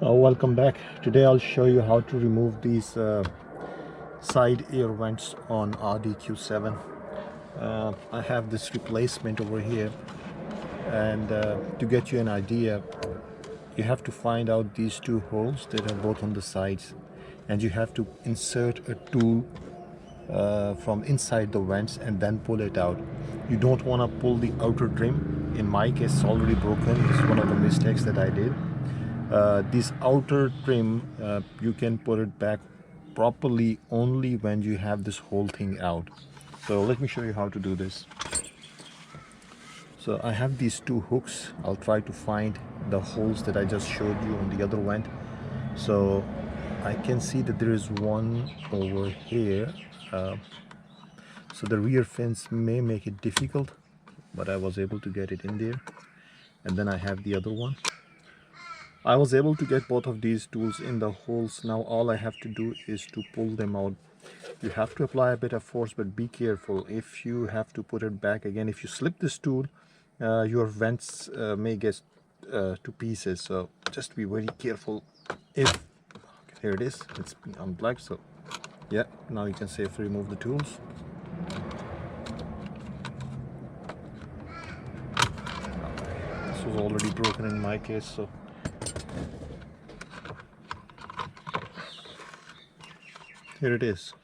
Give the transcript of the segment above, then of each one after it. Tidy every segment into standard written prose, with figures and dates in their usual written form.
Welcome back. Today I'll show you how to remove these side air vents on Audi Q7. I have this replacement over here, and to get you an idea, you have to find out these two holes that are both on the sides, and you have to insert a tool from inside the vents and then pull it out. You don't want to pull the outer trim. In my case, it's already broken. This is one of the mistakes that I did. This outer trim, you can put it back properly only when you have this whole thing out. So let me show you how to do this. So I have these two hooks. I'll try to find the holes that I just showed you on the other vent. So I can see that there is one over here. So the rear fins may make it difficult, but I was able to get it in there. And then I have the other one. I was able to get both of these tools in the holes. Now all I have to do is to pull them out. You have to apply a bit of force, but be careful. If you have to put it back again, if you slip this tool, your vents may get to pieces. So just be very careful. If okay, here it is, it's been unplugged. So yeah, now you can safely remove the tools. This was already broken in my case, so here it is.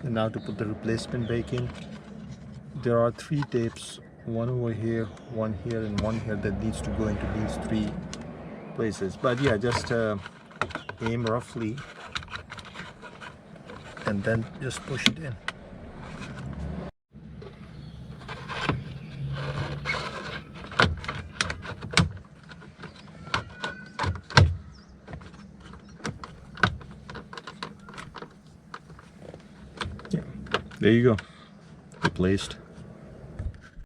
And now to put the replacement back in, there are 3 tapes, one over here, one here, and one here that needs to go into these 3 places. But yeah, just aim roughly and then just push it in. There you go, replaced.